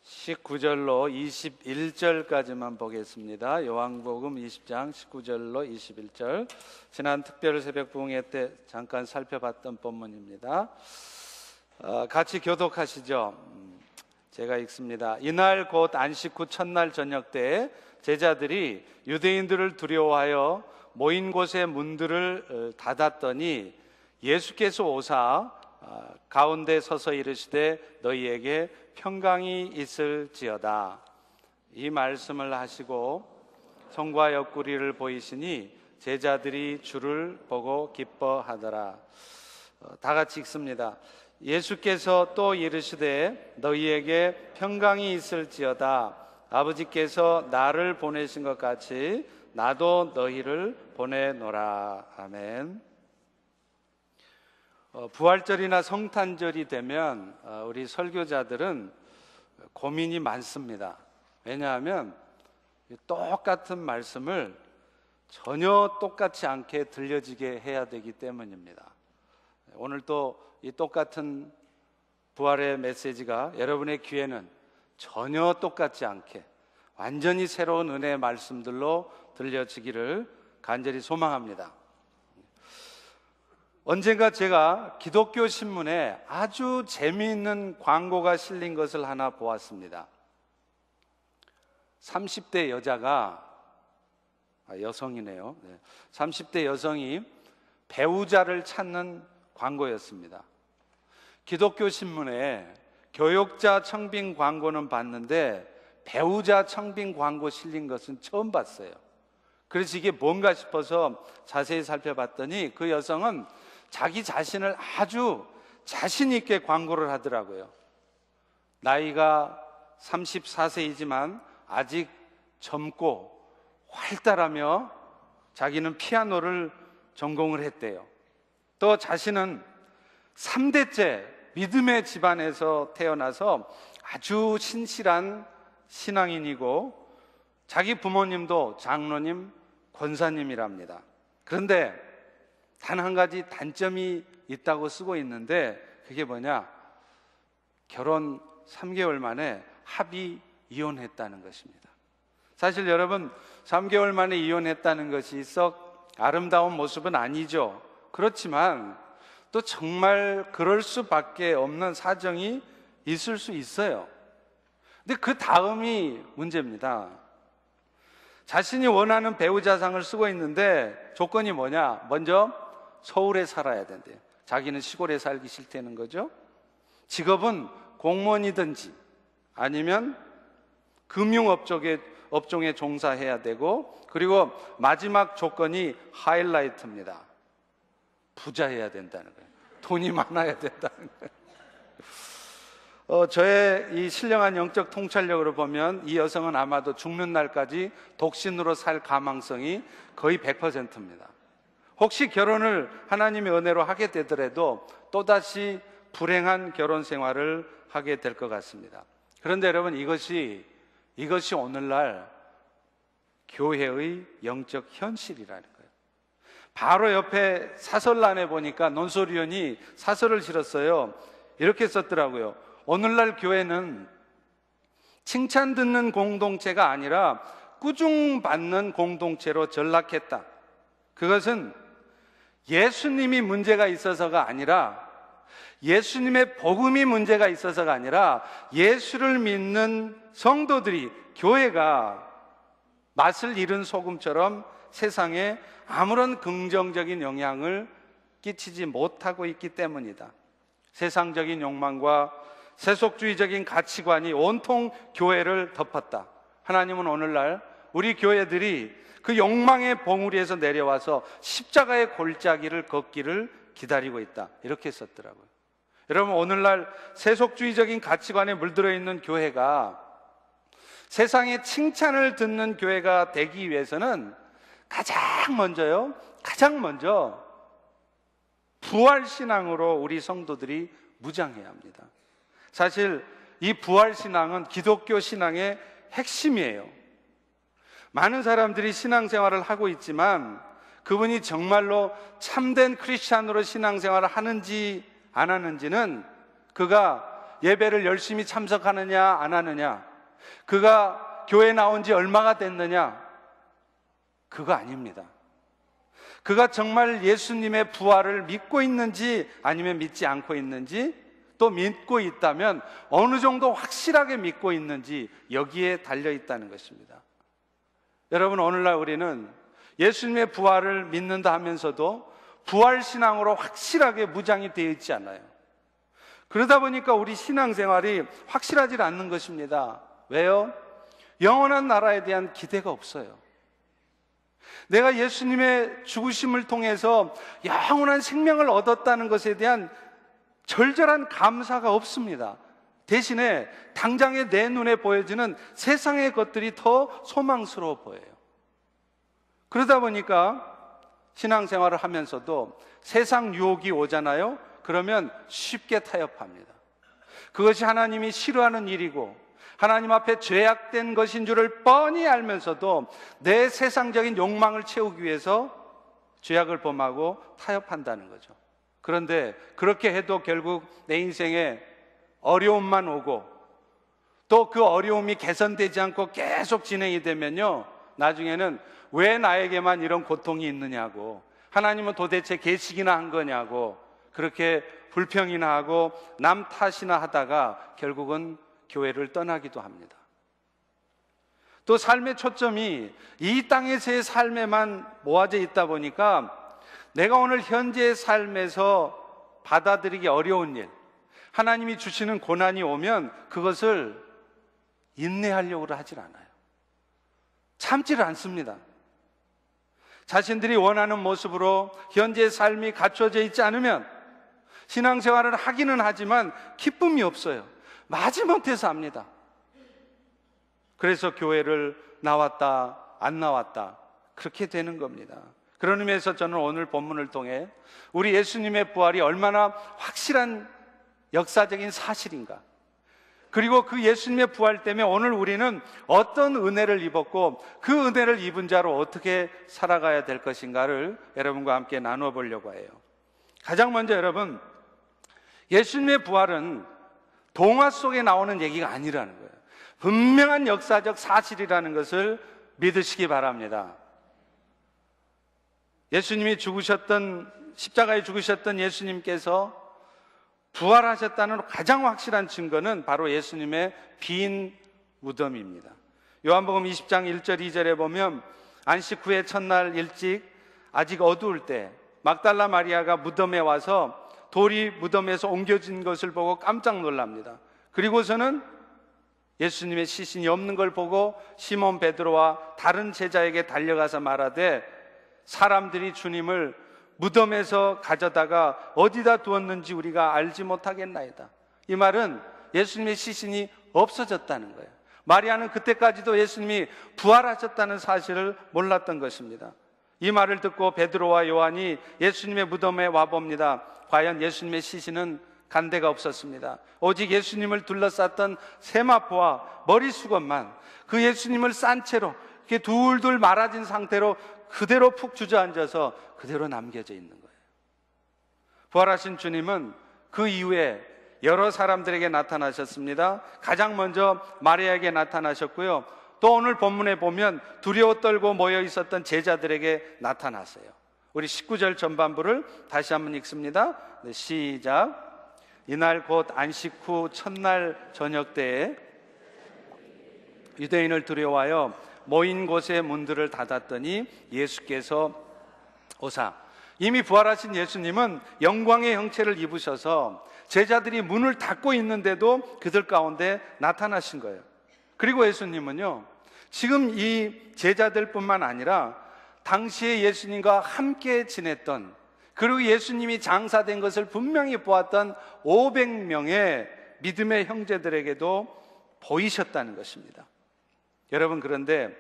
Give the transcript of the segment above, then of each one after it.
19절로 21절까지만 보겠습니다. 요한복음 20장 19절로 21절. 지난 특별 새벽 부흥회 때 잠깐 살펴봤던 본문입니다. 같이 교독하시죠. 제가 읽습니다. 이날 곧 안식 후 첫날 저녁 때 제자들이 유대인들을 두려워하여 모인 곳의 문들을 닫았더니 예수께서 오사 가운데 서서 이르시되 너희에게 평강이 있을지어다. 이 말씀을 하시고 손과 옆구리를 보이시니 제자들이 주를 보고 기뻐하더라. 다 같이 읽습니다. 예수께서 또 이르시되 너희에게 평강이 있을지어다. 아버지께서 나를 보내신 것 같이 나도 너희를 보내노라. 아멘. 부활절이나 성탄절이 되면 우리 설교자들은 고민이 많습니다. 왜냐하면 똑같은 말씀을 전혀 똑같지 않게 들려지게 해야 되기 때문입니다. 오늘 또 이 똑같은 부활의 메시지가 여러분의 귀에는 전혀 똑같지 않게 완전히 새로운 은혜의 말씀들로 들려지기를 간절히 소망합니다. 언젠가 제가 기독교 신문에 아주 재미있는 광고가 실린 것을 하나 보았습니다. 30대 여자가, 여성이네요. 30대 여성이 배우자를 찾는 광고였습니다. 기독교 신문에 교육자 청빙 광고는 봤는데 배우자 청빙 광고 실린 것은 처음 봤어요. 그래서 이게 뭔가 싶어서 자세히 살펴봤더니 그 여성은 자기 자신을 아주 자신 있게 광고를 하더라고요. 나이가 34세이지만 아직 젊고 활달하며 자기는 피아노를 전공을 했대요. 또 자신은 3대째 믿음의 집안에서 태어나서 아주 신실한 신앙인이고 자기 부모님도 장로님, 권사님이랍니다. 그런데 단 한 가지 단점이 있다고 쓰고 있는데 그게 뭐냐? 결혼 3개월 만에 합의 이혼했다는 것입니다. 사실 여러분 3개월 만에 이혼했다는 것이 썩 아름다운 모습은 아니죠. 그렇지만 또 정말 그럴 수밖에 없는 사정이 있을 수 있어요. 근데 그 다음이 문제입니다. 자신이 원하는 배우자상을 쓰고 있는데 조건이 뭐냐? 먼저 서울에 살아야 된대요. 자기는 시골에 살기 싫다는 거죠. 직업은 공무원이든지 아니면 금융업종에 종사해야 되고, 그리고 마지막 조건이 하이라이트입니다. 부자해야 된다는 거예요. 돈이 많아야 된다는 거예요. 저의 이 신령한 영적 통찰력으로 보면 이 여성은 아마도 죽는 날까지 독신으로 살 가망성이 거의 100%입니다. 혹시 결혼을 하나님의 은혜로 하게 되더라도 또다시 불행한 결혼 생활을 하게 될 것 같습니다. 그런데 여러분, 이것이 오늘날 교회의 영적 현실이라는 거예요. 바로 옆에 사설란에 보니까 논설위원이 사설을 실었어요. 이렇게 썼더라고요. 오늘날 교회는 칭찬 듣는 공동체가 아니라 꾸중받는 공동체로 전락했다. 그것은 예수님이 문제가 있어서가 아니라, 예수님의 복음이 문제가 있어서가 아니라 예수를 믿는 성도들이, 교회가 맛을 잃은 소금처럼 세상에 아무런 긍정적인 영향을 끼치지 못하고 있기 때문이다. 세상적인 욕망과 세속주의적인 가치관이 온통 교회를 덮었다. 하나님은 오늘날 우리 교회들이 그 욕망의 봉우리에서 내려와서 십자가의 골짜기를 걷기를 기다리고 있다. 이렇게 썼더라고요. 여러분, 오늘날 세속주의적인 가치관에 물들어 있는 교회가 세상의 칭찬을 듣는 교회가 되기 위해서는 가장 먼저 부활신앙으로 우리 성도들이 무장해야 합니다. 사실 이 부활신앙은 기독교 신앙의 핵심이에요. 많은 사람들이 신앙생활을 하고 있지만 그분이 정말로 참된 크리스찬으로 신앙생활을 하는지 안 하는지는 그가 예배를 열심히 참석하느냐 안 하느냐, 그가 교회 나온 지 얼마가 됐느냐, 그거 아닙니다. 그가 정말 예수님의 부활을 믿고 있는지 아니면 믿지 않고 있는지, 또 믿고 있다면 어느 정도 확실하게 믿고 있는지, 여기에 달려 있다는 것입니다. 여러분, 오늘날 우리는 예수님의 부활을 믿는다 하면서도 부활신앙으로 확실하게 무장이 되어 있지 않아요. 그러다 보니까 우리 신앙생활이 확실하지 않는 것입니다. 왜요? 영원한 나라에 대한 기대가 없어요. 내가 예수님의 죽으심을 통해서 영원한 생명을 얻었다는 것에 대한 절절한 감사가 없습니다. 대신에 당장에 내 눈에 보여지는 세상의 것들이 더 소망스러워 보여요. 그러다 보니까 신앙생활을 하면서도 세상 유혹이 오잖아요. 그러면 쉽게 타협합니다. 그것이 하나님이 싫어하는 일이고 하나님 앞에 죄악된 것인 줄을 뻔히 알면서도 내 세상적인 욕망을 채우기 위해서 죄악을 범하고 타협한다는 거죠. 그런데 그렇게 해도 결국 내 인생에 어려움만 오고, 또 그 어려움이 개선되지 않고 계속 진행이 되면요, 나중에는 왜 나에게만 이런 고통이 있느냐고, 하나님은 도대체 계시기나 한 거냐고, 그렇게 불평이나 하고 남 탓이나 하다가 결국은 교회를 떠나기도 합니다. 또 삶의 초점이 이 땅에서의 삶에만 모아져 있다 보니까 내가 오늘 현재의 삶에서 받아들이기 어려운 일, 하나님이 주시는 고난이 오면 그것을 인내하려고 하질 않아요. 참지를 않습니다. 자신들이 원하는 모습으로 현재의 삶이 갖춰져 있지 않으면 신앙생활을 하기는 하지만 기쁨이 없어요. 마지못해서 합니다. 그래서 교회를 나왔다 안 나왔다 그렇게 되는 겁니다. 그런 의미에서 저는 오늘 본문을 통해 우리 예수님의 부활이 얼마나 확실한 역사적인 사실인가, 그리고 그 예수님의 부활 때문에 오늘 우리는 어떤 은혜를 입었고 그 은혜를 입은 자로 어떻게 살아가야 될 것인가를 여러분과 함께 나누어 보려고 해요. 가장 먼저 여러분, 예수님의 부활은 동화 속에 나오는 얘기가 아니라는 거예요. 분명한 역사적 사실이라는 것을 믿으시기 바랍니다. 예수님이 십자가에 죽으셨던 예수님께서 부활하셨다는 가장 확실한 증거는 바로 예수님의 빈 무덤입니다. 요한복음 20장 1절 2절에 보면 안식 후에 첫날 일찍 아직 어두울 때 막달라 마리아가 무덤에 와서 돌이 무덤에서 옮겨진 것을 보고 깜짝 놀랍니다. 그리고서는 예수님의 시신이 없는 걸 보고 시몬 베드로와 다른 제자에게 달려가서 말하되 사람들이 주님을 무덤에서 가져다가 어디다 두었는지 우리가 알지 못하겠나이다. 이 말은 예수님의 시신이 없어졌다는 거예요. 마리아는 그때까지도 예수님이 부활하셨다는 사실을 몰랐던 것입니다. 이 말을 듣고 베드로와 요한이 예수님의 무덤에 와봅니다. 과연 예수님의 시신은 간 데가 없었습니다. 오직 예수님을 둘러쌌던 세마포와 머리수건만 그 예수님을 싼 채로 이렇게 둘둘 말아진 상태로 그대로 푹 주저앉아서 그대로 남겨져 있는 거예요. 부활하신 주님은 그 이후에 여러 사람들에게 나타나셨습니다. 가장 먼저 마리아에게 나타나셨고요. 또 오늘 본문에 보면 두려워 떨고 모여 있었던 제자들에게 나타났어요. 우리 19절 전반부를 다시 한번 읽습니다. 네, 시작. 이날 곧 안식 후 첫날 저녁 때에 유대인을 두려워하여 모인 곳의 문들을 닫았더니 예수께서 오사, 이미 부활하신 예수님은 영광의 형체를 입으셔서 제자들이 문을 닫고 있는데도 그들 가운데 나타나신 거예요. 그리고 예수님은요, 지금 이 제자들뿐만 아니라 당시에 예수님과 함께 지냈던, 그리고 예수님이 장사된 것을 분명히 보았던 500명의 믿음의 형제들에게도 보이셨다는 것입니다. 여러분, 그런데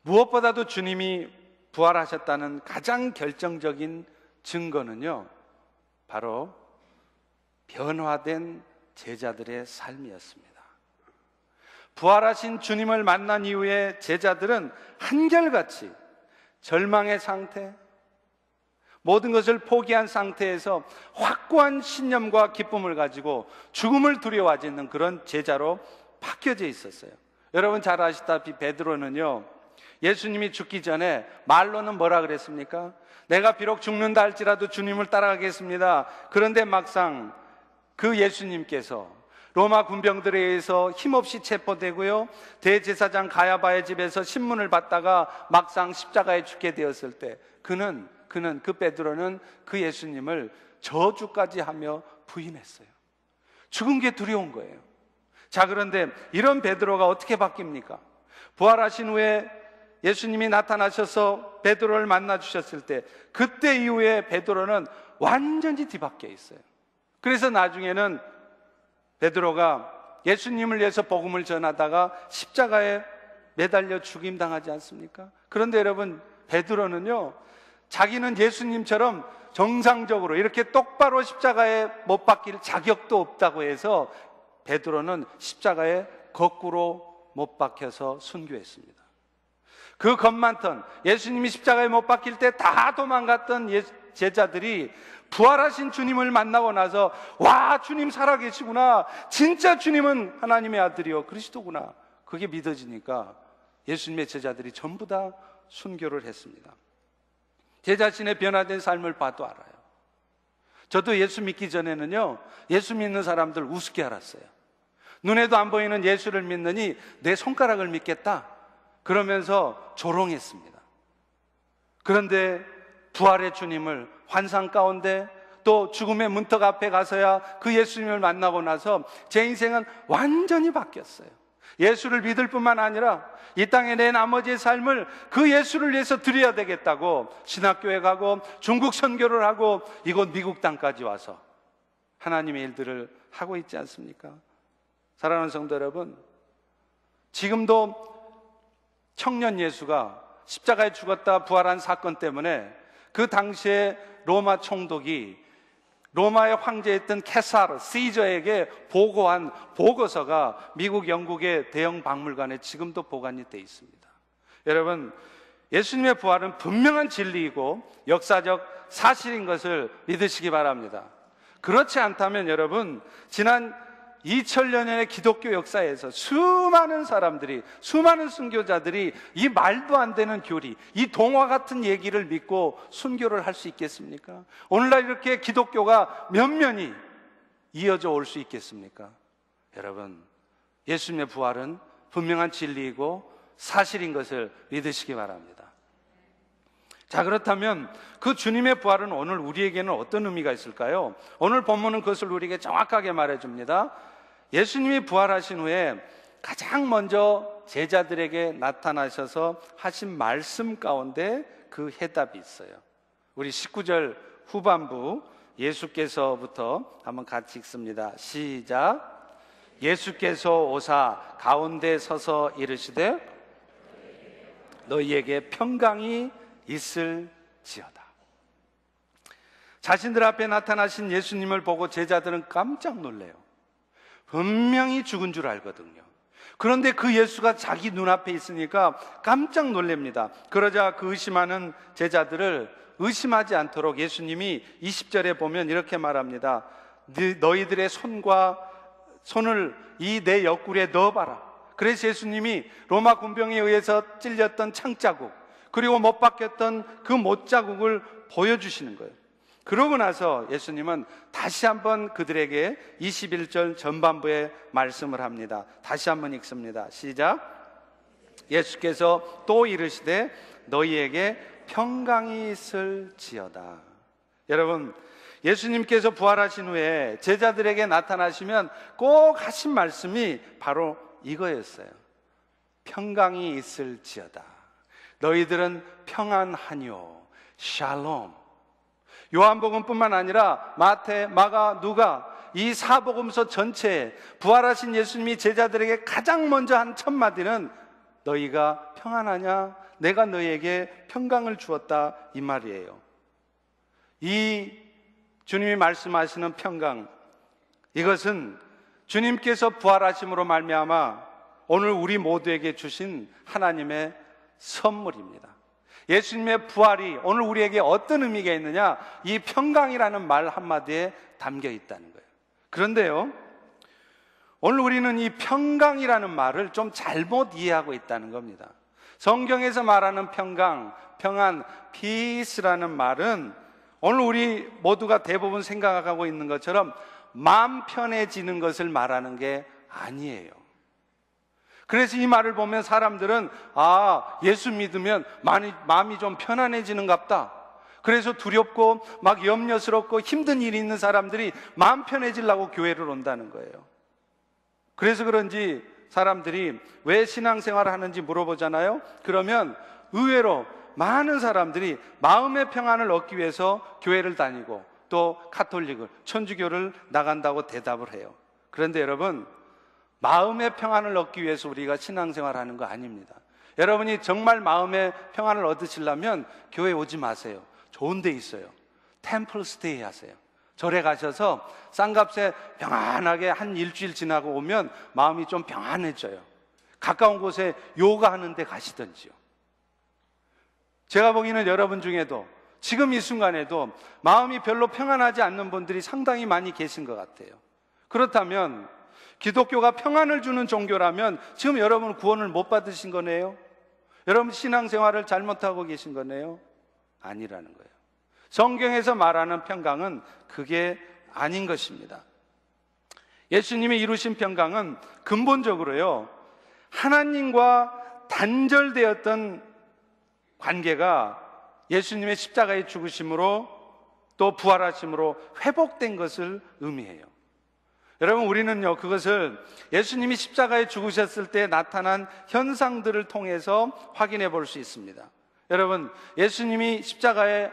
무엇보다도 주님이 부활하셨다는 가장 결정적인 증거는요, 바로 변화된 제자들의 삶이었습니다. 부활하신 주님을 만난 이후에 제자들은 한결같이 절망의 상태, 모든 것을 포기한 상태에서 확고한 신념과 기쁨을 가지고 죽음을 두려워하지 않는 그런 제자로 바뀌어져 있었어요. 여러분 잘 아시다시피 베드로는요, 예수님이 죽기 전에 말로는 뭐라 그랬습니까? 내가 비록 죽는다 할지라도 주님을 따라가겠습니다. 그런데 막상 그 예수님께서 로마 군병들에 의해서 힘없이 체포되고요, 대제사장 가야바의 집에서 신문을 받다가 막상 십자가에 죽게 되었을 때 그 베드로는 그 예수님을 저주까지 하며 부인했어요. 죽은 게 두려운 거예요. 자, 그런데 이런 베드로가 어떻게 바뀝니까? 부활하신 후에 예수님이 나타나셔서 베드로를 만나 주셨을 때, 그때 이후에 베드로는 완전히 뒤바뀌어 있어요. 그래서 나중에는 베드로가 예수님을 위해서 복음을 전하다가 십자가에 매달려 죽임당하지 않습니까? 그런데 여러분, 베드로는요, 자기는 예수님처럼 정상적으로 이렇게 똑바로 십자가에 못 박힐 자격도 없다고 해서 베드로는 십자가에 거꾸로 못 박혀서 순교했습니다. 그 겁 많던, 예수님이 십자가에 못 박힐 때 다 도망갔던 제자들이 부활하신 주님을 만나고 나서, 와, 주님 살아계시구나, 진짜 주님은 하나님의 아들이요 그리스도구나, 그게 믿어지니까 예수님의 제자들이 전부 다 순교를 했습니다. 제 자신의 변화된 삶을 봐도 알아요. 저도 예수 믿기 전에는요, 예수 믿는 사람들 우습게 알았어요. 눈에도 안 보이는 예수를 믿느니 내 손가락을 믿겠다, 그러면서 조롱했습니다. 그런데 부활의 주님을 환상 가운데 또 죽음의 문턱 앞에 가서야 그 예수님을 만나고 나서 제 인생은 완전히 바뀌었어요. 예수를 믿을 뿐만 아니라 이 땅에 내 나머지의 삶을 그 예수를 위해서 드려야 되겠다고 신학교에 가고 중국 선교를 하고 이곳 미국 땅까지 와서 하나님의 일들을 하고 있지 않습니까? 사랑하는 성도 여러분, 지금도 청년 예수가 십자가에 죽었다 부활한 사건 때문에 그 당시에 로마 총독이 로마의 황제였던 케사르, 시저에게 보고한 보고서가 미국, 영국의 대형 박물관에 지금도 보관이 되어 있습니다. 여러분, 예수님의 부활은 분명한 진리이고 역사적 사실인 것을 믿으시기 바랍니다. 그렇지 않다면 여러분, 지난 2000년의 기독교 역사에서 수많은 사람들이, 수많은 순교자들이 이 말도 안 되는 교리, 이 동화 같은 얘기를 믿고 순교를 할 수 있겠습니까? 오늘날 이렇게 기독교가 면면이 이어져 올 수 있겠습니까? 여러분, 예수님의 부활은 분명한 진리이고 사실인 것을 믿으시기 바랍니다. 자, 그렇다면 그 주님의 부활은 오늘 우리에게는 어떤 의미가 있을까요? 오늘 본문은 그것을 우리에게 정확하게 말해줍니다. 예수님이 부활하신 후에 가장 먼저 제자들에게 나타나셔서 하신 말씀 가운데 그 해답이 있어요. 우리 19절 후반부 예수께서부터 한번 같이 읽습니다. 시작. 예수께서 오사 가운데 서서 이르시되 너희에게 평강이 있을지어다. 자신들 앞에 나타나신 예수님을 보고 제자들은 깜짝 놀래요. 분명히 죽은 줄 알거든요. 그런데 그 예수가 자기 눈앞에 있으니까 깜짝 놀랍니다. 그러자 그 의심하는 제자들을 의심하지 않도록 예수님이 20절에 보면 이렇게 말합니다. 너희들의 손을 이 내 옆구리에 넣어봐라. 그래서 예수님이 로마 군병에 의해서 찔렸던 창자국, 그리고 못 박혔던 그 못자국을 보여주시는 거예요. 그러고 나서 예수님은 다시 한번 그들에게 21절 전반부에 말씀을 합니다. 다시 한번 읽습니다. 시작. 예수께서 또 이르시되 너희에게 평강이 있을지어다. 여러분, 예수님께서 부활하신 후에 제자들에게 나타나시면 꼭 하신 말씀이 바로 이거였어요. 평강이 있을지어다. 너희들은 평안하뇨. 샬롬. 요한복음뿐만 아니라 마태, 마가, 누가 이 사복음서 전체에 부활하신 예수님이 제자들에게 가장 먼저 한 첫 마디는 너희가 평안하냐? 내가 너희에게 평강을 주었다, 이 말이에요. 이 주님이 말씀하시는 평강, 이것은 주님께서 부활하심으로 말미암아 오늘 우리 모두에게 주신 하나님의 선물입니다. 예수님의 부활이 오늘 우리에게 어떤 의미가 있느냐? 이 평강이라는 말 한마디에 담겨 있다는 거예요. 그런데요, 오늘 우리는 이 평강이라는 말을 좀 잘못 이해하고 있다는 겁니다. 성경에서 말하는 평강, 평안, peace라는 말은 오늘 우리 모두가 대부분 생각하고 있는 것처럼 마음 편해지는 것을 말하는 게 아니에요. 그래서 이 말을 보면 사람들은 예수 믿으면 마음이 좀 편안해지는갑다. 그래서 두렵고 막 염려스럽고 힘든 일이 있는 사람들이 마음 편해지려고 교회를 온다는 거예요. 그래서 그런지 사람들이 왜 신앙생활을 하는지 물어보잖아요. 그러면 의외로 많은 사람들이 마음의 평안을 얻기 위해서 교회를 다니고 또 카톨릭을, 천주교를 나간다고 대답을 해요. 그런데 여러분, 마음의 평안을 얻기 위해서 우리가 신앙생활을 하는 거 아닙니다. 여러분이 정말 마음의 평안을 얻으시려면 교회 오지 마세요. 좋은 데 있어요. 템플 스테이 하세요. 절에 가셔서 싼값에 평안하게 한 일주일 지나고 오면 마음이 좀 평안해져요. 가까운 곳에 요가하는 데 가시든지요. 제가 보기에는 여러분 중에도 지금 이 순간에도 마음이 별로 평안하지 않는 분들이 상당히 많이 계신 것 같아요. 그렇다면 기독교가 평안을 주는 종교라면 지금 여러분 구원을 못 받으신 거네요? 여러분 신앙생활을 잘못하고 계신 거네요? 아니라는 거예요. 성경에서 말하는 평강은 그게 아닌 것입니다. 예수님이 이루신 평강은 근본적으로요, 하나님과 단절되었던 관계가 예수님의 십자가의 죽으심으로 또 부활하심으로 회복된 것을 의미해요. 여러분, 우리는요, 그것을 예수님이 십자가에 죽으셨을 때 나타난 현상들을 통해서 확인해 볼 수 있습니다. 여러분, 예수님이 십자가에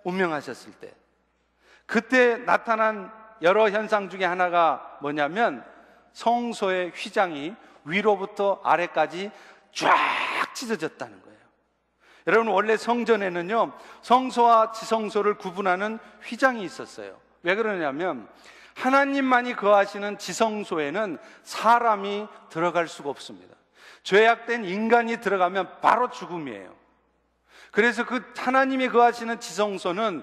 운명하셨을 때 그때 나타난 여러 현상 중에 하나가 뭐냐면 성소의 휘장이 위로부터 아래까지 쫙 찢어졌다는 거예요. 여러분, 원래 성전에는요, 성소와 지성소를 구분하는 휘장이 있었어요. 왜 그러냐면 하나님만이 거하시는 지성소에는 사람이 들어갈 수가 없습니다. 죄악된 인간이 들어가면 바로 죽음이에요. 그래서 그 하나님이 거하시는 지성소는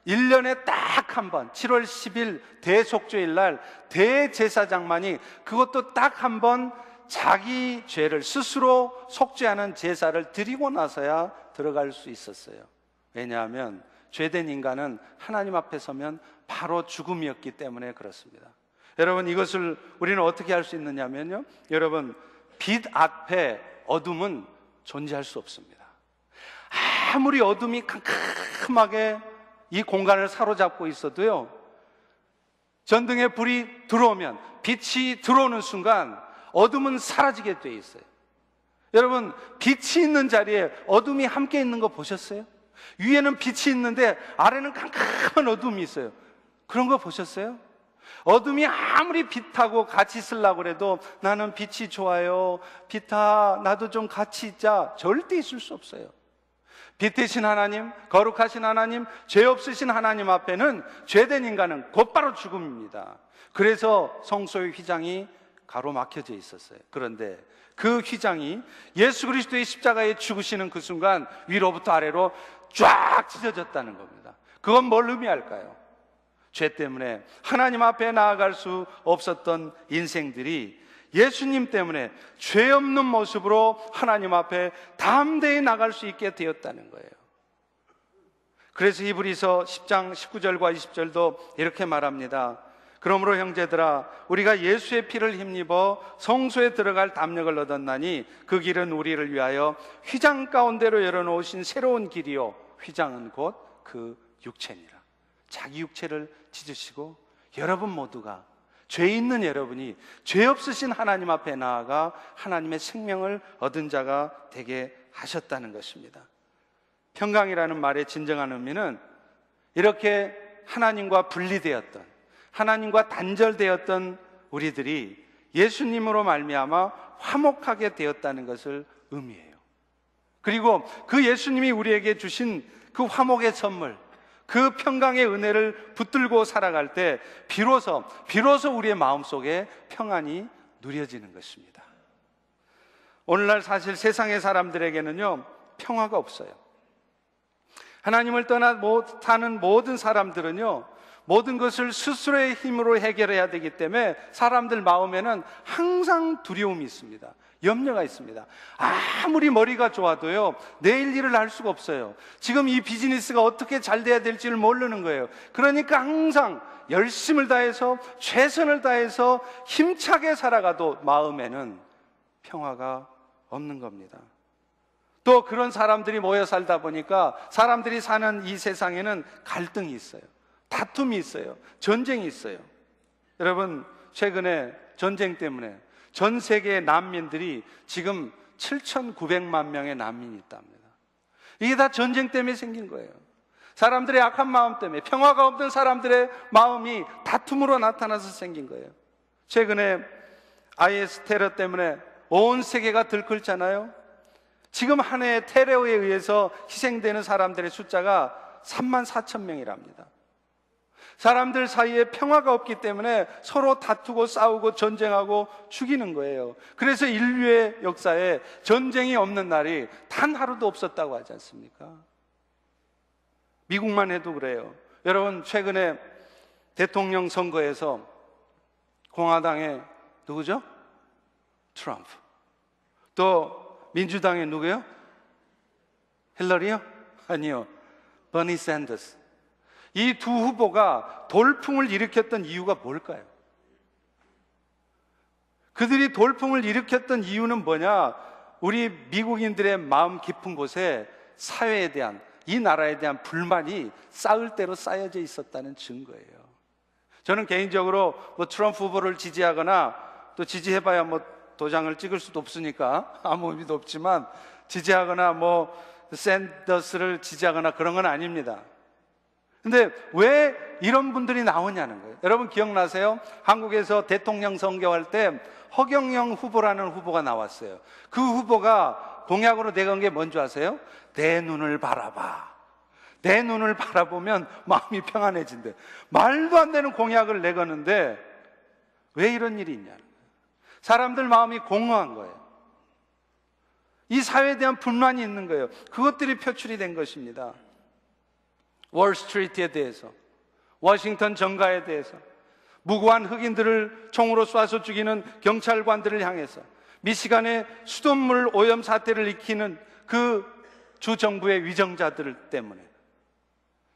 1년에 딱 한 번, 7월 10일 대속죄일 날 대제사장만이 그것도 딱 한 번 자기 죄를 스스로 속죄하는 제사를 드리고 나서야 들어갈 수 있었어요. 왜냐하면 죄된 인간은 하나님 앞에 서면 바로 죽음이었기 때문에 그렇습니다. 여러분, 이것을 우리는 어떻게 할 수 있느냐면요, 여러분, 빛 앞에 어둠은 존재할 수 없습니다. 아무리 어둠이 캄캄하게 이 공간을 사로잡고 있어도요, 전등에 불이 들어오면, 빛이 들어오는 순간 어둠은 사라지게 돼 있어요. 여러분, 빛이 있는 자리에 어둠이 함께 있는 거 보셨어요? 위에는 빛이 있는데 아래는 캄캄한 어둠이 있어요. 그런 거 보셨어요? 어둠이 아무리 빛하고 같이 있으려고 해도 나는 빛이 좋아요, 빛아 나도 좀 같이 있자, 절대 있을 수 없어요. 빛 대신 하나님, 거룩하신 하나님, 죄 없으신 하나님 앞에는 죄된 인간은 곧바로 죽음입니다. 그래서 성소의 휘장이 가로막혀져 있었어요. 그런데 그 휘장이 예수 그리스도의 십자가에 죽으시는 그 순간 위로부터 아래로 쫙 찢어졌다는 겁니다. 그건 뭘 의미할까요? 죄 때문에 하나님 앞에 나아갈 수 없었던 인생들이 예수님 때문에 죄 없는 모습으로 하나님 앞에 담대히 나갈 수 있게 되었다는 거예요. 그래서 히브리서 10장 19절과 20절도 이렇게 말합니다. 그러므로 형제들아, 우리가 예수의 피를 힘입어 성소에 들어갈 담력을 얻었나니 그 길은 우리를 위하여 휘장 가운데로 열어놓으신 새로운 길이요, 휘장은 곧 그 육체니라. 자기 육체를 찢으시고 여러분 모두가, 죄 있는 여러분이 죄 없으신 하나님 앞에 나아가 하나님의 생명을 얻은 자가 되게 하셨다는 것입니다. 평강이라는 말의 진정한 의미는 이렇게 하나님과 분리되었던, 하나님과 단절되었던 우리들이 예수님으로 말미암아 화목하게 되었다는 것을 의미해요. 그리고 그 예수님이 우리에게 주신 그 화목의 선물, 그 평강의 은혜를 붙들고 살아갈 때 비로소 우리의 마음속에 평안이 누려지는 것입니다. 오늘날 사실 세상의 사람들에게는요, 평화가 없어요. 하나님을 떠나 사는 모든 사람들은요, 모든 것을 스스로의 힘으로 해결해야 되기 때문에 사람들 마음에는 항상 두려움이 있습니다. 염려가 있습니다. 아무리 머리가 좋아도요, 내일 일을 할 수가 없어요. 지금 이 비즈니스가 어떻게 잘 돼야 될지를 모르는 거예요. 그러니까 항상 열심을 다해서, 최선을 다해서 힘차게 살아가도 마음에는 평화가 없는 겁니다. 또 그런 사람들이 모여 살다 보니까 사람들이 사는 이 세상에는 갈등이 있어요. 다툼이 있어요. 전쟁이 있어요. 여러분, 최근에 전쟁 때문에 전 세계의 난민들이 지금 7,900만 명의 난민이 있답니다. 이게 다 전쟁 때문에 생긴 거예요. 사람들의 악한 마음 때문에, 평화가 없는 사람들의 마음이 다툼으로 나타나서 생긴 거예요. 최근에 IS 테러 때문에 온 세계가 들끓잖아요. 지금 한 해 테러에 의해서 희생되는 사람들의 숫자가 34,000명이랍니다. 사람들 사이에 평화가 없기 때문에 서로 다투고 싸우고 전쟁하고 죽이는 거예요. 그래서 인류의 역사에 전쟁이 없는 날이 단 하루도 없었다고 하지 않습니까? 미국만 해도 그래요. 여러분, 최근에 대통령 선거에서 공화당의 누구죠? 트럼프. 또 민주당의 누구요? 힐러리요? 아니요. 버니 샌더스. 이 두 후보가 돌풍을 일으켰던 이유가 뭘까요? 그들이 돌풍을 일으켰던 이유는 뭐냐? 우리 미국인들의 마음 깊은 곳에 사회에 대한, 이 나라에 대한 불만이 쌓을 대로 쌓여져 있었다는 증거예요. 저는 개인적으로 트럼프 후보를 지지하거나, 또 지지해봐야 도장을 찍을 수도 없으니까 아무 의미도 없지만, 지지하거나 샌더스를 지지하거나 그런 건 아닙니다. 근데 왜 이런 분들이 나오냐는 거예요. 여러분 기억나세요? 한국에서 대통령 선거할 때 허경영 후보라는 후보가 나왔어요. 그 후보가 공약으로 내건 게 뭔지 아세요? 내 눈을 바라봐. 내 눈을 바라보면 마음이 평안해진대. 말도 안 되는 공약을 내거는데 왜 이런 일이 있냐는 거예요. 사람들 마음이 공허한 거예요. 이 사회에 대한 불만이 있는 거예요. 그것들이 표출이 된 것입니다. 월스트리트에 대해서, 워싱턴 정가에 대해서, 무고한 흑인들을 총으로 쏴서 죽이는 경찰관들을 향해서, 미시간의 수돗물 오염 사태를 일으키는 그 주 정부의 위정자들 때문에.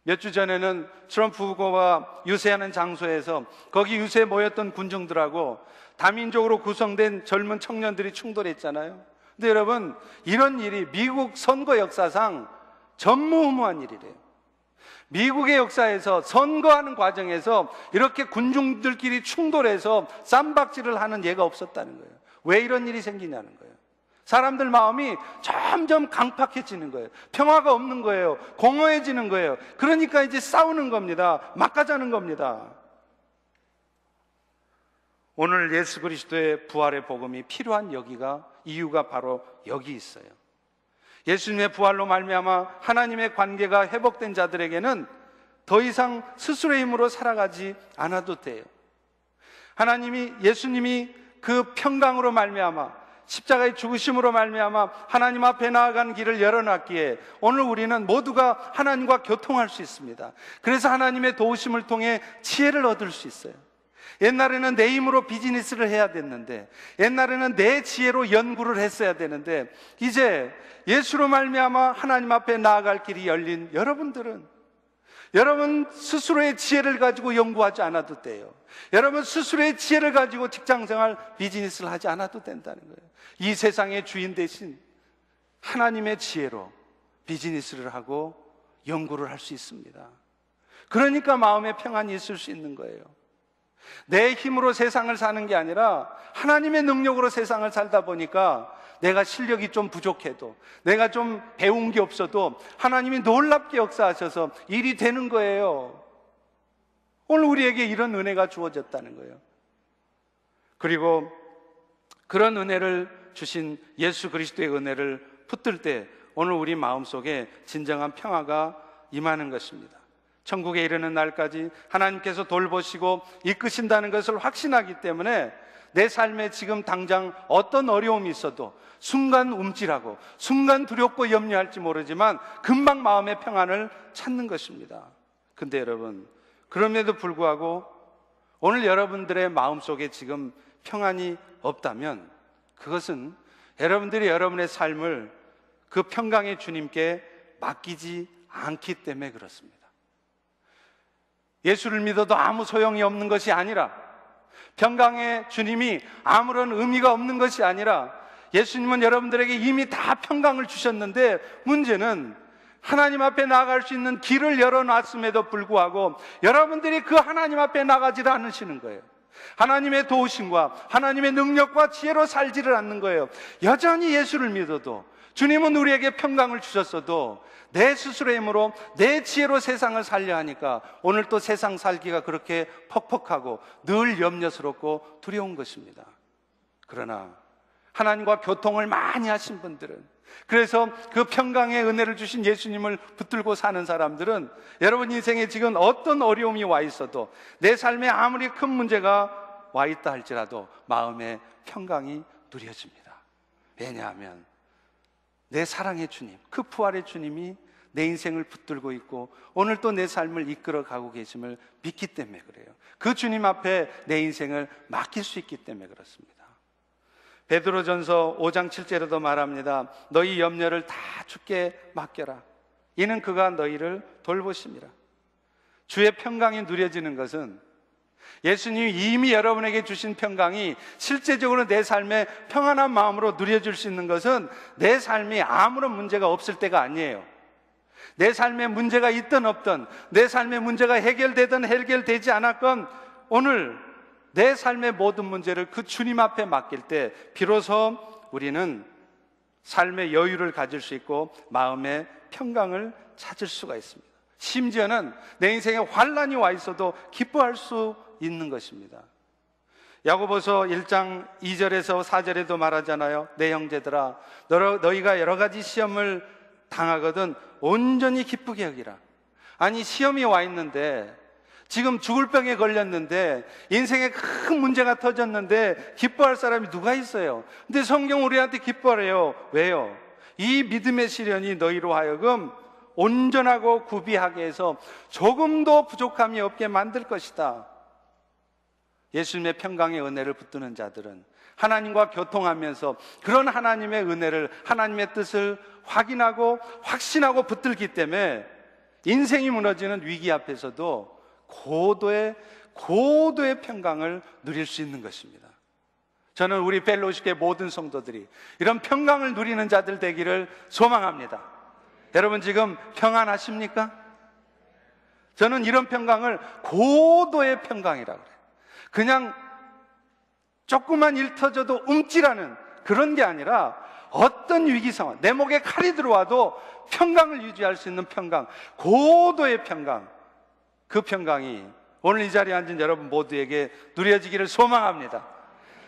몇 주 전에는 트럼프 후보가 유세하는 장소에서 거기 유세에 모였던 군중들하고 다민족으로 구성된 젊은 청년들이 충돌했잖아요. 근데 여러분, 이런 일이 미국 선거 역사상 전무후무한 일이래요. 미국의 역사에서 선거하는 과정에서 이렇게 군중들끼리 충돌해서 쌈박질을 하는 예가 없었다는 거예요. 왜 이런 일이 생기냐는 거예요. 사람들 마음이 점점 강팍해지는 거예요. 평화가 없는 거예요. 공허해지는 거예요. 그러니까 이제 싸우는 겁니다. 막가자는 겁니다. 오늘 예수 그리스도의 부활의 복음이 필요한 이유가 바로 여기 있어요. 예수님의 부활로 말미암아 하나님의 관계가 회복된 자들에게는 더 이상 스스로의 힘으로 살아가지 않아도 돼요. 예수님이 그 평강으로 말미암아, 십자가의 죽으심으로 말미암아 하나님 앞에 나아가는 길을 열어놨기에 오늘 우리는 모두가 하나님과 교통할 수 있습니다. 그래서 하나님의 도우심을 통해 지혜를 얻을 수 있어요. 옛날에는 내 힘으로 비즈니스를 해야 됐는데, 옛날에는 내 지혜로 연구를 했어야 되는데, 이제 예수로 말미암아 하나님 앞에 나아갈 길이 열린 여러분들은, 여러분 스스로의 지혜를 가지고 연구하지 않아도 돼요. 여러분 스스로의 지혜를 가지고 직장생활, 비즈니스를 하지 않아도 된다는 거예요. 이 세상의 주인 대신 하나님의 지혜로 비즈니스를 하고 연구를 할 수 있습니다. 그러니까 마음에 평안이 있을 수 있는 거예요. 내 힘으로 세상을 사는 게 아니라 하나님의 능력으로 세상을 살다 보니까 내가 실력이 좀 부족해도, 내가 좀 배운 게 없어도 하나님이 놀랍게 역사하셔서 일이 되는 거예요. 오늘 우리에게 이런 은혜가 주어졌다는 거예요. 그리고 그런 은혜를 주신 예수 그리스도의 은혜를 붙들 때 오늘 우리 마음속에 진정한 평화가 임하는 것입니다. 천국에 이르는 날까지 하나님께서 돌보시고 이끄신다는 것을 확신하기 때문에 내 삶에 지금 당장 어떤 어려움이 있어도 순간 움찔하고 순간 두렵고 염려할지 모르지만 금방 마음의 평안을 찾는 것입니다. 근데 여러분, 그럼에도 불구하고 오늘 여러분들의 마음속에 지금 평안이 없다면 그것은 여러분들이 여러분의 삶을 그 평강의 주님께 맡기지 않기 때문에 그렇습니다. 예수를 믿어도 아무 소용이 없는 것이 아니라, 평강의 주님이 아무런 의미가 없는 것이 아니라, 예수님은 여러분들에게 이미 다 평강을 주셨는데 문제는 하나님 앞에 나아갈 수 있는 길을 열어놨음에도 불구하고 여러분들이 그 하나님 앞에 나가지를 않으시는 거예요. 하나님의 도우심과 하나님의 능력과 지혜로 살지를 않는 거예요. 여전히 예수를 믿어도, 주님은 우리에게 평강을 주셨어도 내 스스로의 힘으로 내 지혜로 세상을 살려 하니까 오늘 또 세상 살기가 그렇게 퍽퍽하고 늘 염려스럽고 두려운 것입니다. 그러나 하나님과 교통을 많이 하신 분들은, 그래서 그 평강의 은혜를 주신 예수님을 붙들고 사는 사람들은 여러분 인생에 지금 어떤 어려움이 와 있어도, 내 삶에 아무리 큰 문제가 와 있다 할지라도 마음의 평강이 누려집니다. 왜냐하면 내 사랑의 주님, 그 부활의 주님이 내 인생을 붙들고 있고 오늘 또 내 삶을 이끌어 가고 계심을 믿기 때문에 그래요. 그 주님 앞에 내 인생을 맡길 수 있기 때문에 그렇습니다. 베드로전서 5장 7절에도 말합니다. 너희 염려를 다 주께 맡겨라. 이는 그가 너희를 돌보심이라. 주의 평강이 누려지는 것은, 예수님이 이미 여러분에게 주신 평강이 실제적으로 내 삶에 평안한 마음으로 누려질 수 있는 것은 내 삶이 아무런 문제가 없을 때가 아니에요. 내 삶에 문제가 있든 없든, 내 삶의 문제가 해결되든 해결되지 않았건, 오늘 내 삶의 모든 문제를 그 주님 앞에 맡길 때 비로소 우리는 삶의 여유를 가질 수 있고 마음의 평강을 찾을 수가 있습니다. 심지어는 내 인생에 환난이 와 있어도 기뻐할 수 있는 것입니다. 야고보서 1장 2절에서 4절에도 말하잖아요. 내 형제들아, 너희가 여러 가지 시험을 당하거든 온전히 기쁘게 여기라. 아니, 시험이 와 있는데, 지금 죽을 병에 걸렸는데, 인생에 큰 문제가 터졌는데 기뻐할 사람이 누가 있어요? 근데 성경 우리한테 기뻐하래요. 왜요? 이 믿음의 시련이 너희로 하여금 온전하고 구비하게 해서 조금도 부족함이 없게 만들 것이다. 예수님의 평강의 은혜를 붙드는 자들은 하나님과 교통하면서 그런 하나님의 은혜를, 하나님의 뜻을 확인하고 확신하고 붙들기 때문에 인생이 무너지는 위기 앞에서도 고도의 평강을 누릴 수 있는 것입니다. 저는 우리 펠로시의 모든 성도들이 이런 평강을 누리는 자들 되기를 소망합니다. 여러분 지금 평안하십니까? 저는 이런 평강을 고도의 평강이라고 그래요. 그냥 조금만 일 터져도 움찔하는 그런 게 아니라, 어떤 위기 상황, 내 목에 칼이 들어와도 평강을 유지할 수 있는 평강, 고도의 평강, 그 평강이 오늘 이 자리에 앉은 여러분 모두에게 누려지기를 소망합니다.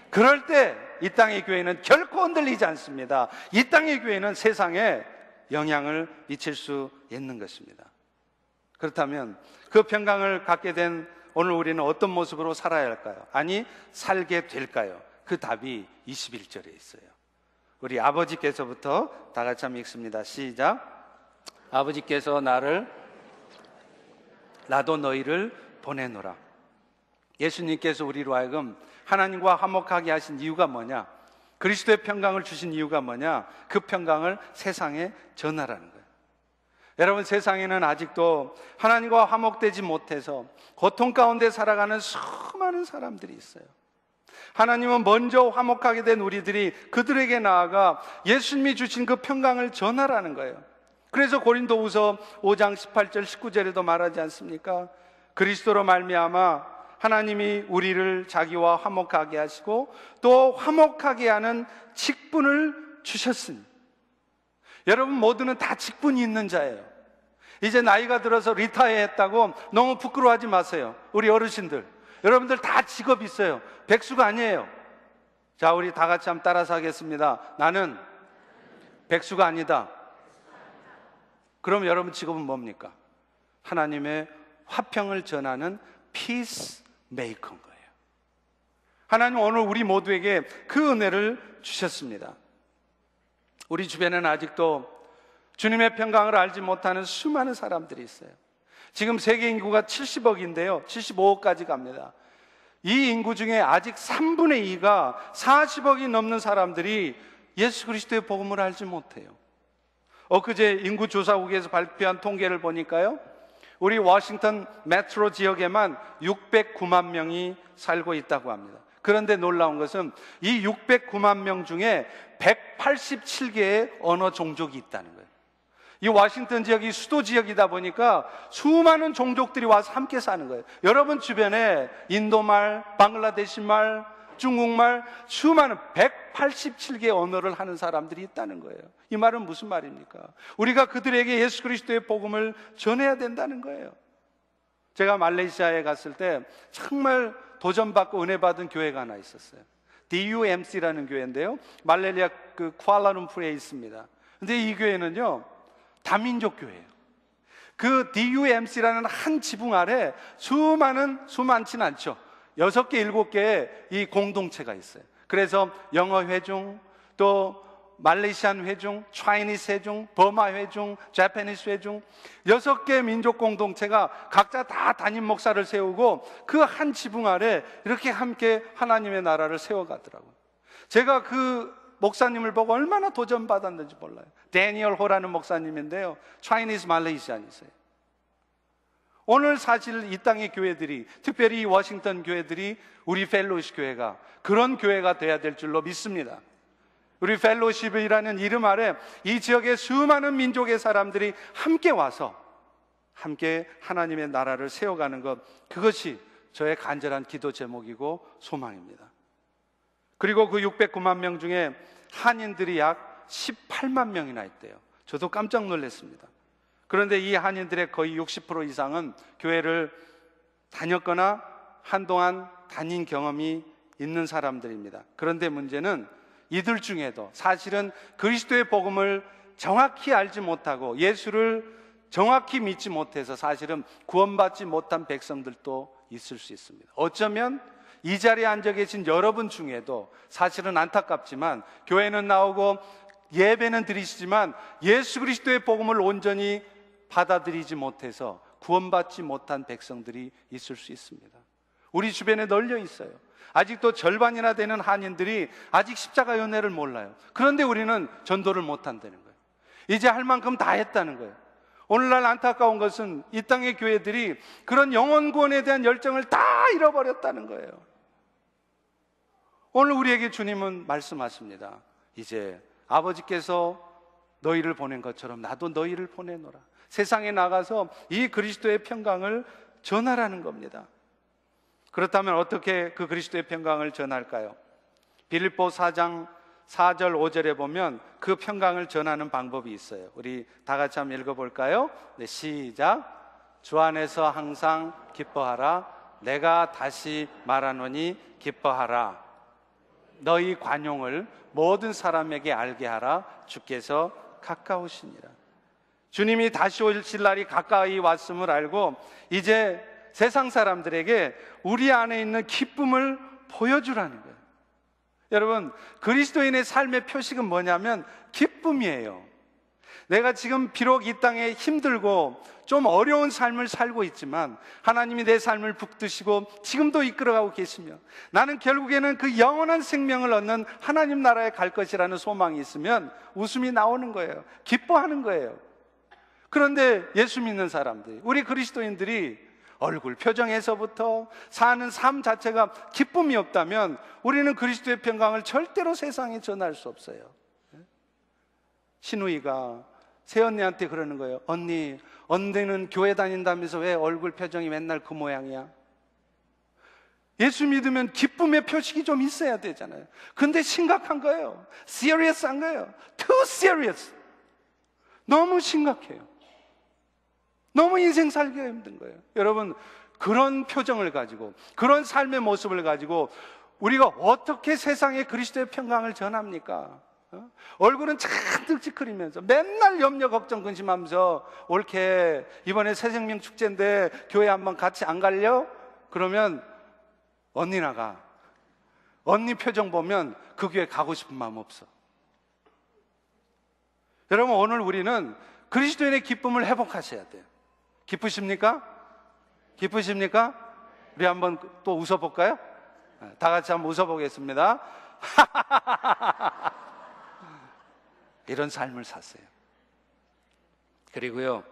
그럴 때 이 땅의 교회는 결코 흔들리지 않습니다. 이 땅의 교회는 세상에 영향을 미칠 수 있는 것입니다. 그렇다면 그 평강을 갖게 된 오늘 우리는 어떤 모습으로 살아야 할까요? 아니, 살게 될까요? 그 답이 21절에 있어요. 우리 아버지께서부터 다 같이 한번 읽습니다. 시작. 아버지께서 나도 너희를 보내노라. 예수님께서 우리로 하여금 하나님과 화목하게 하신 이유가 뭐냐? 그리스도의 평강을 주신 이유가 뭐냐? 그 평강을 세상에 전하라는 거예요. 여러분, 세상에는 아직도 하나님과 화목되지 못해서 고통 가운데 살아가는 수많은 사람들이 있어요. 하나님은 먼저 화목하게 된 우리들이 그들에게 나아가 예수님이 주신 그 평강을 전하라는 거예요. 그래서 고린도후서 5장 18절 19절에도 말하지 않습니까? 그리스도로 말미암아 하나님이 우리를 자기와 화목하게 하시고 또 화목하게 하는 직분을 주셨으니. 여러분 모두는 다 직분이 있는 자예요. 이제 나이가 들어서 리타이어 했다고 너무 부끄러워하지 마세요. 우리 어르신들, 여러분들 다 직업 있어요. 백수가 아니에요. 자, 우리 다 같이 한번 따라서 하겠습니다. 나는 백수가 아니다. 그럼 여러분 직업은 뭡니까? 하나님의 화평을 전하는 피스메이커인 거예요. 하나님 오늘 우리 모두에게 그 은혜를 주셨습니다. 우리 주변에는 아직도 주님의 평강을 알지 못하는 수많은 사람들이 있어요. 지금 세계 인구가 70억인데요 75억까지 갑니다. 이 인구 중에 아직 3분의 2가 40억이 넘는 사람들이 예수 그리스도의 복음을 알지 못해요. 엊그제 인구조사국에서 발표한 통계를 보니까요, 우리 워싱턴 메트로 지역에만 609만 명이 살고 있다고 합니다. 그런데 놀라운 것은 이 609만 명 중에 187개의 언어 종족이 있다는 거예요. 이 워싱턴 지역이 수도 지역이다 보니까 수많은 종족들이 와서 함께 사는 거예요. 여러분 주변에 인도말, 방글라데시말, 중국말, 수많은 187개의 언어를 하는 사람들이 있다는 거예요. 이 말은 무슨 말입니까? 우리가 그들에게 예수 그리스도의 복음을 전해야 된다는 거예요. 제가 말레이시아에 갔을 때 정말 도전받고 은혜 받은 교회가 하나 있었어요. DUMC라는 교회인데요, 말레이시아 쿠알라룸푸르에 있습니다. 근데 이 교회는요 다민족 교회예요. 그 DUMC라는 한 지붕 아래 수많지는 않죠, 6개, 7개의 이 공동체가 있어요. 그래서 영어 회중, 또 말레이시안 회중, 차이니스 회중, 버마 회중, 자파니스 회중, 6개 민족 공동체가 각자 다 담임 목사를 세우고 그 한 지붕 아래 이렇게 함께 하나님의 나라를 세워가더라고요. 제가 그 목사님을 보고 얼마나 도전받았는지 몰라요. 데니얼 호라는 목사님인데요, 차이니스 말레이시안이세요. 오늘 사실 이 땅의 교회들이, 특별히 이 워싱턴 교회들이, 우리 펠로십 교회가 그런 교회가 돼야 될 줄로 믿습니다. 우리 펠로십이라는 이름 아래 이 지역의 수많은 민족의 사람들이 함께 와서 함께 하나님의 나라를 세워가는 것, 그것이 저의 간절한 기도 제목이고 소망입니다. 그리고 그 609만 명 중에 한인들이 약 18만 명이나 있대요. 저도 깜짝 놀랐습니다. 그런데 이 한인들의 거의 60% 이상은 교회를 다녔거나 한동안 다닌 경험이 있는 사람들입니다. 그런데 문제는 이들 중에도 사실은 그리스도의 복음을 정확히 알지 못하고 예수를 정확히 믿지 못해서 사실은 구원받지 못한 백성들도 있을 수 있습니다. 어쩌면 이 자리에 앉아 계신 여러분 중에도 사실은 안타깝지만 교회는 나오고 예배는 드리시지만 예수 그리스도의 복음을 온전히 받아들이지 못해서 구원받지 못한 백성들이 있을 수 있습니다. 우리 주변에 널려 있어요. 아직도 절반이나 되는 한인들이 아직 십자가 은혜를 몰라요. 그런데 우리는 전도를 못한다는 거예요. 이제 할 만큼 다 했다는 거예요. 오늘날 안타까운 것은 이 땅의 교회들이 그런 영혼 구원에 대한 열정을 다 잃어버렸다는 거예요. 오늘 우리에게 주님은 말씀하십니다. 이제 아버지께서 너희를 보낸 것처럼 나도 너희를 보내노라. 세상에 나가서 이 그리스도의 평강을 전하라는 겁니다. 그렇다면 어떻게 그 그리스도의 평강을 전할까요? 빌립보 4장 4절 5절에 보면 그 평강을 전하는 방법이 있어요. 우리 다 같이 한번 읽어볼까요? 네, 시작. 주 안에서 항상 기뻐하라. 내가 다시 말하노니 기뻐하라. 너희 관용을 모든 사람에게 알게 하라. 주께서 가까우시니라. 주님이 다시 오실 날이 가까이 왔음을 알고 이제 세상 사람들에게 우리 안에 있는 기쁨을 보여주라는 거예요. 여러분, 그리스도인의 삶의 표식은 뭐냐면 기쁨이에요. 내가 지금 비록 이 땅에 힘들고 좀 어려운 삶을 살고 있지만 하나님이 내 삶을 붙드시고 지금도 이끌어가고 계시며 나는 결국에는 그 영원한 생명을 얻는 하나님 나라에 갈 것이라는 소망이 있으면 웃음이 나오는 거예요. 기뻐하는 거예요. 그런데 예수 믿는 사람들, 우리 그리스도인들이 얼굴 표정에서부터 사는 삶 자체가 기쁨이 없다면 우리는 그리스도의 평강을 절대로 세상에 전할 수 없어요. 신우이가 새언니한테 그러는 거예요. 언니는 교회 다닌다면서 왜 얼굴 표정이 맨날 그 모양이야? 예수 믿으면 기쁨의 표식이 좀 있어야 되잖아요. 근데 심각한 거예요. serious한 거예요. too serious. 너무 심각해요. 너무 인생 살기가 힘든 거예요. 여러분, 그런 표정을 가지고 그런 삶의 모습을 가지고 우리가 어떻게 세상에 그리스도의 평강을 전합니까? 얼굴은 잔뜩 찌푸리면서 맨날 염려 걱정 근심하면서 올케 이번에 새생명 축제인데 교회 한번 같이 안 갈려? 그러면 언니 나가. 언니 표정 보면 그 교회 가고 싶은 마음 없어. 여러분, 오늘 우리는 그리스도인의 기쁨을 회복하셔야 돼요. 기쁘십니까? 기쁘십니까? 우리 한번 또 웃어볼까요? 다 같이 한번 웃어보겠습니다. 이런 삶을 사세요. 그리고요,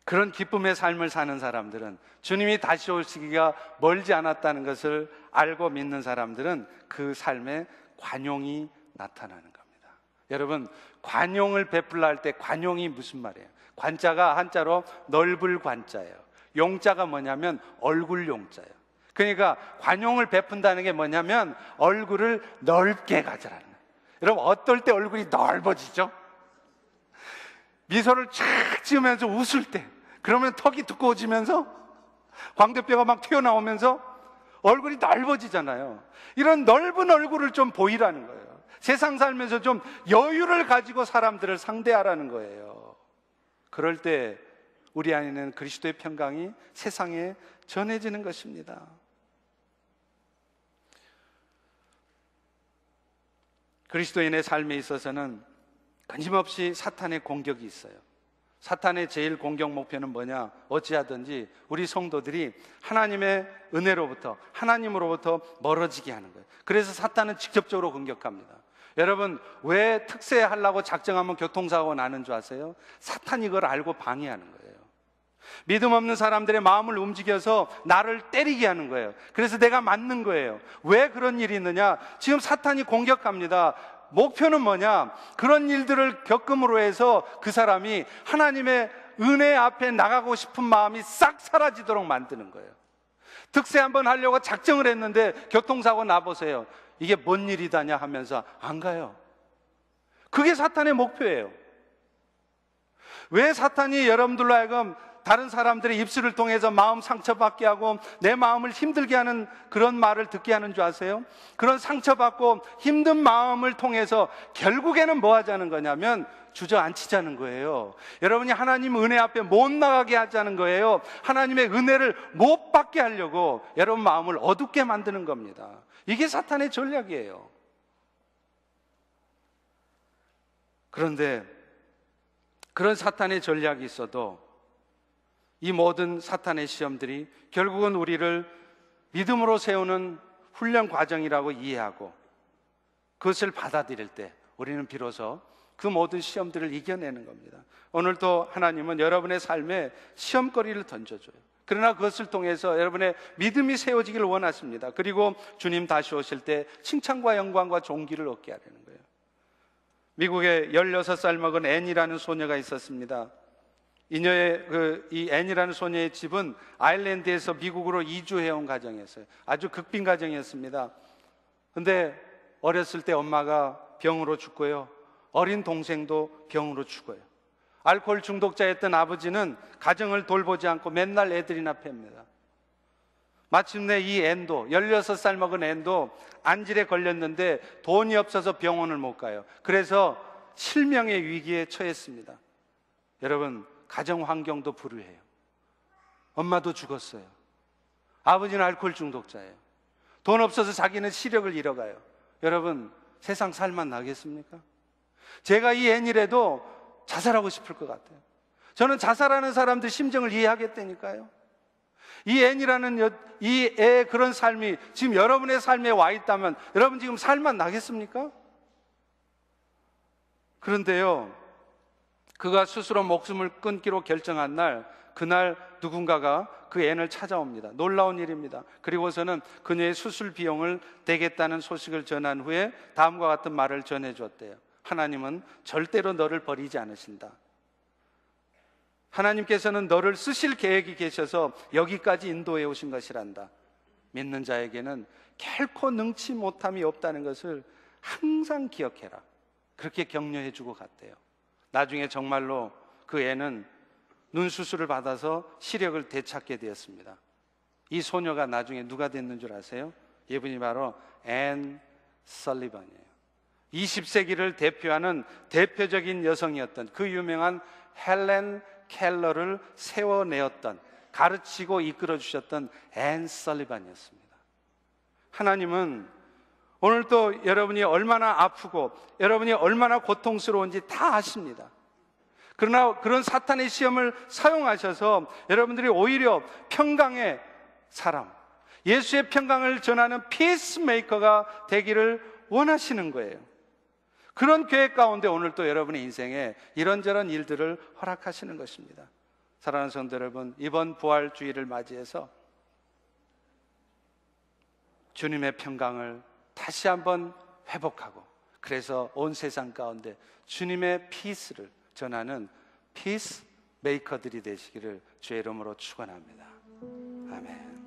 그런 기쁨의 삶을 사는 사람들은, 주님이 다시 오시기가 멀지 않았다는 것을 알고 믿는 사람들은 그 삶에 관용이 나타나는 겁니다. 여러분, 관용을 베풀라 할 때 관용이 무슨 말이에요? 관자가 한자로 넓을 관자예요. 용자가 뭐냐면 얼굴 용자예요. 그러니까 관용을 베푼다는 게 뭐냐면 얼굴을 넓게 가져라는 거예요. 여러분, 어떨 때 얼굴이 넓어지죠? 미소를 쫙 지으면서 웃을 때, 그러면 턱이 두꺼워지면서 광대뼈가 막 튀어나오면서 얼굴이 넓어지잖아요. 이런 넓은 얼굴을 좀 보이라는 거예요. 세상 살면서 좀 여유를 가지고 사람들을 상대하라는 거예요. 그럴 때 우리 안에는 그리스도의 평강이 세상에 전해지는 것입니다. 그리스도인의 삶에 있어서는 끊임없이 사탄의 공격이 있어요. 사탄의 제일 공격 목표는 뭐냐? 어찌하든지 우리 성도들이 하나님의 은혜로부터, 하나님으로부터 멀어지게 하는 거예요. 그래서 사탄은 직접적으로 공격합니다. 여러분, 왜 특세하려고 작정하면 교통사고가 나는 줄 아세요? 사탄이 이걸 알고 방해하는 거예요. 믿음 없는 사람들의 마음을 움직여서 나를 때리게 하는 거예요. 그래서 내가 맞는 거예요. 왜 그런 일이 있느냐? 지금 사탄이 공격합니다. 목표는 뭐냐? 그런 일들을 겪음으로 해서 그 사람이 하나님의 은혜 앞에 나가고 싶은 마음이 싹 사라지도록 만드는 거예요. 특세 한번 하려고 작정을 했는데 교통사고 나보세요. 이게 뭔 일이다냐 하면서 안 가요. 그게 사탄의 목표예요. 왜 사탄이 여러분들로 하여금 다른 사람들의 입술을 통해서 마음 상처받게 하고 내 마음을 힘들게 하는 그런 말을 듣게 하는 줄 아세요? 그런 상처받고 힘든 마음을 통해서 결국에는 뭐 하자는 거냐면 주저앉히자는 거예요. 여러분이 하나님 은혜 앞에 못 나가게 하자는 거예요. 하나님의 은혜를 못 받게 하려고 여러분 마음을 어둡게 만드는 겁니다. 이게 사탄의 전략이에요. 그런데 그런 사탄의 전략이 있어도 이 모든 사탄의 시험들이 결국은 우리를 믿음으로 세우는 훈련 과정이라고 이해하고 그것을 받아들일 때 우리는 비로소 그 모든 시험들을 이겨내는 겁니다. 오늘도 하나님은 여러분의 삶에 시험거리를 던져줘요. 그러나 그것을 통해서 여러분의 믿음이 세워지기를 원하십니다. 그리고 주님 다시 오실 때 칭찬과 영광과 존귀를 얻게 하려는 거예요. 미국에 16살 먹은 앤이라는 소녀가 있었습니다. 이 앤이라는 소녀의 집은 아일랜드에서 미국으로 이주해온 가정이었어요. 아주 극빈 가정이었습니다. 근데 어렸을 때 엄마가 병으로 죽고요. 어린 동생도 병으로 죽어요. 알코올 중독자였던 아버지는 가정을 돌보지 않고 맨날 애들이나 팹니다. 마침내 이 앤도 16살 먹은 앤도 안질에 걸렸는데 돈이 없어서 병원을 못 가요. 그래서 실명의 위기에 처했습니다. 여러분, 가정 환경도 불우해요. 엄마도 죽었어요. 아버지는 알코올 중독자예요. 돈 없어서 자기는 시력을 잃어가요. 여러분, 세상 살만 나겠습니까? 제가 이 앤이라도 자살하고 싶을 것 같아요. 저는 자살하는 사람들 심정을 이해하겠다니까요. 이 앤이라는 이 애의 그런 삶이 지금 여러분의 삶에 와 있다면 여러분 지금 살만 나겠습니까? 그런데요, 그가 스스로 목숨을 끊기로 결정한 날, 그날 누군가가 그 앤을 찾아옵니다. 놀라운 일입니다. 그리고서는 그녀의 수술 비용을 대겠다는 소식을 전한 후에 다음과 같은 말을 전해줬대요. 하나님은 절대로 너를 버리지 않으신다. 하나님께서는 너를 쓰실 계획이 계셔서 여기까지 인도해 오신 것이란다. 믿는 자에게는 결코 능치 못함이 없다는 것을 항상 기억해라. 그렇게 격려해 주고 갔대요. 나중에 정말로 그 애는 눈 수술을 받아서 시력을 되찾게 되었습니다. 이 소녀가 나중에 누가 됐는 줄 아세요? 이분이 바로 앤 설리번이에요. 20세기를 대표하는 대표적인 여성이었던 그 유명한 헬렌 켈러를 세워내었던, 가르치고 이끌어 주셨던 앤 설리번이었습니다. 하나님은 오늘 또 여러분이 얼마나 아프고 여러분이 얼마나 고통스러운지 다 아십니다. 그러나 그런 사탄의 시험을 사용하셔서 여러분들이 오히려 평강의 사람, 예수의 평강을 전하는 피스메이커가 되기를 원하시는 거예요. 그런 계획 가운데 오늘 또 여러분의 인생에 이런저런 일들을 허락하시는 것입니다. 사랑하는 성도 여러분, 이번 부활주의를 맞이해서 주님의 평강을 다시 한번 회복하고, 그래서 온 세상 가운데 주님의 피스를 전하는 피스 메이커들이 되시기를 주의 이름으로 축원합니다. 아멘.